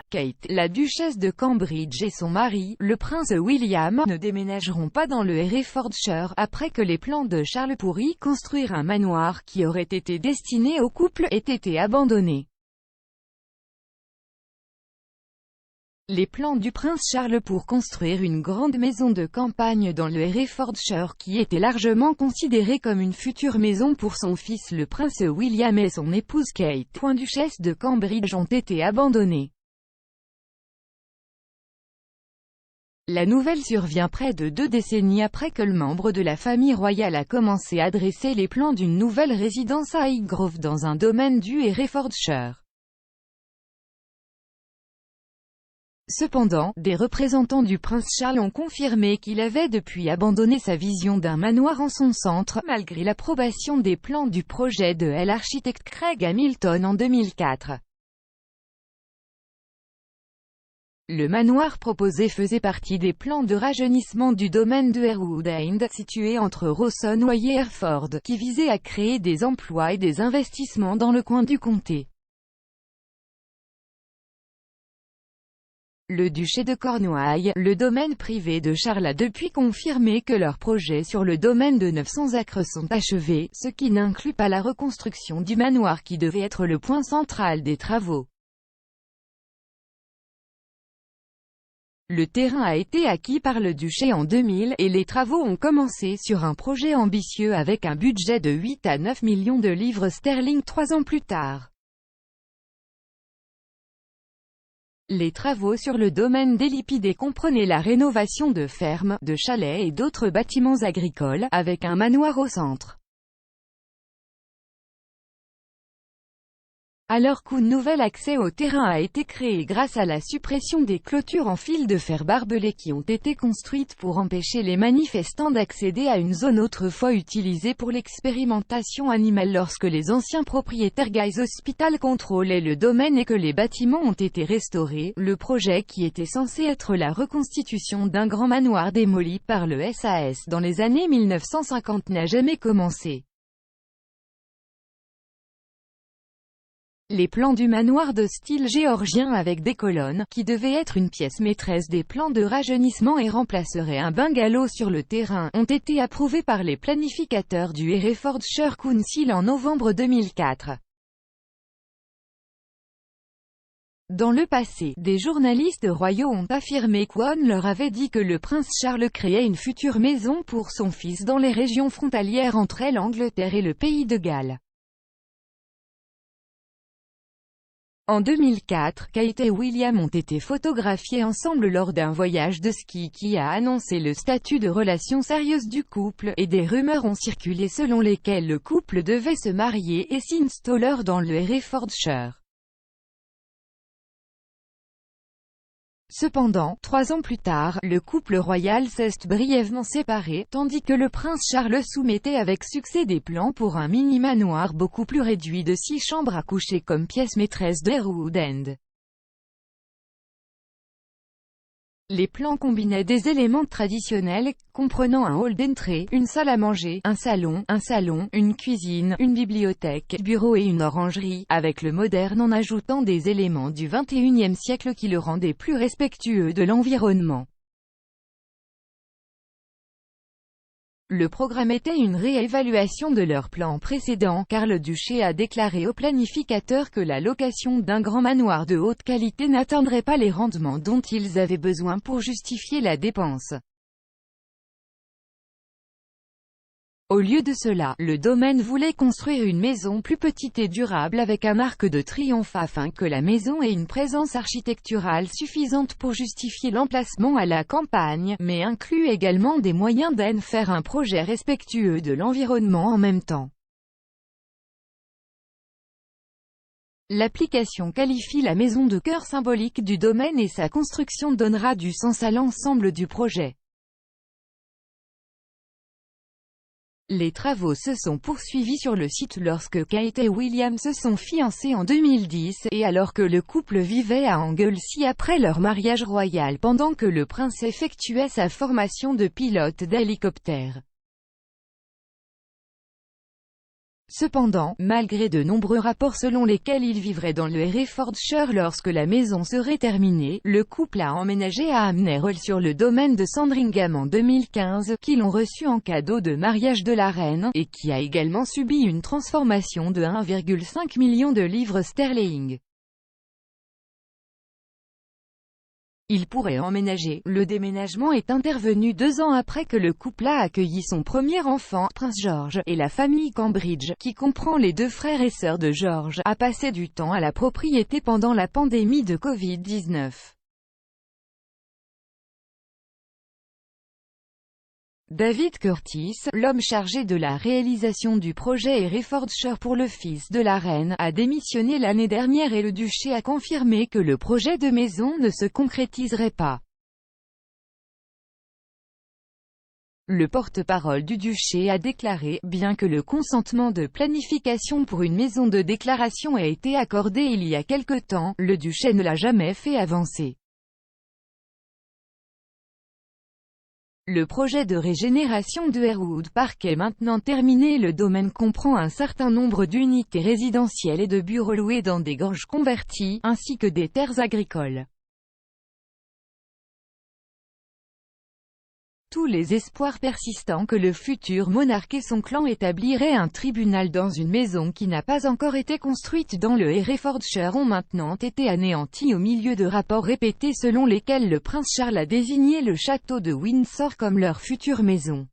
Kate, la duchesse de Cambridge et son mari, le prince William, ne déménageront pas dans le Herefordshire, après que les plans de Charles pour y construire un manoir qui aurait été destiné au couple aient été abandonnés. Les plans du prince Charles pour construire une grande maison de campagne dans le Herefordshire qui était largement considérée comme une future maison pour son fils le prince William et son épouse Kate, duchesse de Cambridge, ont été abandonnés. La nouvelle survient près de 2 décennies après que le membre de la famille royale a commencé à dresser les plans d'une nouvelle résidence à Highgrove dans un domaine du Herefordshire. Cependant, des représentants du prince Charles ont confirmé qu'il avait depuis abandonné sa vision d'un manoir en son centre, malgré l'approbation des plans du projet de l'architecte Craig Hamilton en 2004. Le manoir proposé faisait partie des plans de rajeunissement du domaine de Harewood End, situé entre Rawson et Hereford, qui visait à créer des emplois et des investissements dans le coin du comté. Le duché de Cornouailles, le domaine privé de Charles, a depuis confirmé que leurs projets sur le domaine de 900 acres sont achevés, ce qui n'inclut pas la reconstruction du manoir qui devait être le point central des travaux. Le terrain a été acquis par le duché en 2000, et les travaux ont commencé sur un projet ambitieux avec un budget de 8 à 9 millions de livres sterling 3 ans plus tard. Les travaux sur le domaine des Lipidés comprenaient la rénovation de fermes, de chalets et d'autres bâtiments agricoles, avec un manoir au centre. Alors qu'un nouvel accès au terrain a été créé grâce à la suppression des clôtures en fil de fer barbelé qui ont été construites pour empêcher les manifestants d'accéder à une zone autrefois utilisée pour l'expérimentation animale lorsque les anciens propriétaires Guy's Hospital contrôlaient le domaine et que les bâtiments ont été restaurés, le projet qui était censé être la reconstitution d'un grand manoir démoli par le SAS dans les années 1950 n'a jamais commencé. Les plans du manoir de style géorgien avec des colonnes, qui devait être une pièce maîtresse des plans de rajeunissement et remplacerait un bungalow sur le terrain, ont été approuvés par les planificateurs du Herefordshire Council en novembre 2004. Dans le passé, des journalistes royaux ont affirmé qu'on leur avait dit que le prince Charles créait une future maison pour son fils dans les régions frontalières entre l'Angleterre et le pays de Galles. En 2004, Kate et William ont été photographiés ensemble lors d'un voyage de ski qui a annoncé le statut de relation sérieuse du couple, et des rumeurs ont circulé selon lesquelles le couple devait se marier et s'installer dans le Herefordshire. Cependant, 3 ans plus tard, le couple royal s'est brièvement séparé, tandis que le prince Charles soumettait avec succès des plans pour un mini-manoir beaucoup plus réduit de 6 chambres à coucher comme pièce maîtresse de Harewood End. Les plans combinaient des éléments traditionnels, comprenant un hall d'entrée, une salle à manger, un salon, une cuisine, une bibliothèque, bureau et une orangerie, avec le moderne en ajoutant des éléments du XXIe siècle qui le rendaient plus respectueux de l'environnement. Le programme était une réévaluation de leur plan précédent, car le duché a déclaré aux planificateurs que la location d'un grand manoir de haute qualité n'atteindrait pas les rendements dont ils avaient besoin pour justifier la dépense. Au lieu de cela, le domaine voulait construire une maison plus petite et durable avec un arc de triomphe afin que la maison ait une présence architecturale suffisante pour justifier l'emplacement à la campagne, mais inclut également des moyens d'en faire un projet respectueux de l'environnement en même temps. L'application qualifie la maison de cœur symbolique du domaine et sa construction donnera du sens à l'ensemble du projet. Les travaux se sont poursuivis sur le site lorsque Kate et William se sont fiancés en 2010, et alors que le couple vivait à Anglesey après leur mariage royal pendant que le prince effectuait sa formation de pilote d'hélicoptère. Cependant, malgré de nombreux rapports selon lesquels il vivrait dans le Herefordshire lorsque la maison serait terminée, le couple a emménagé à Amnerol sur le domaine de Sandringham en 2015, qu'ils ont reçu en cadeau de mariage de la reine, et qui a également subi une transformation de 1,5 million de livres sterling. Il pourrait emménager. Le déménagement est intervenu 2 ans après que le couple a accueilli son premier enfant, Prince George, et la famille Cambridge, qui comprend les 2 frères et sœurs de George, a passé du temps à la propriété pendant la pandémie de Covid-19. David Curtis, l'homme chargé de la réalisation du projet Herefordshire pour le fils de la reine, a démissionné l'année dernière et le duché a confirmé que le projet de maison ne se concrétiserait pas. Le porte-parole du duché a déclaré, bien que le consentement de planification pour une maison de déclaration ait été accordé il y a quelque temps, le duché ne l'a jamais fait avancer. Le projet de régénération de Harewood Park est maintenant terminé. Le domaine comprend un certain nombre d'unités résidentielles et de bureaux loués dans des gorges converties, ainsi que des terres agricoles. Tous les espoirs persistants que le futur monarque et son clan établiraient un tribunal dans une maison qui n'a pas encore été construite dans le Herefordshire ont maintenant été anéantis au milieu de rapports répétés selon lesquels le prince Charles a désigné le château de Windsor comme leur future maison.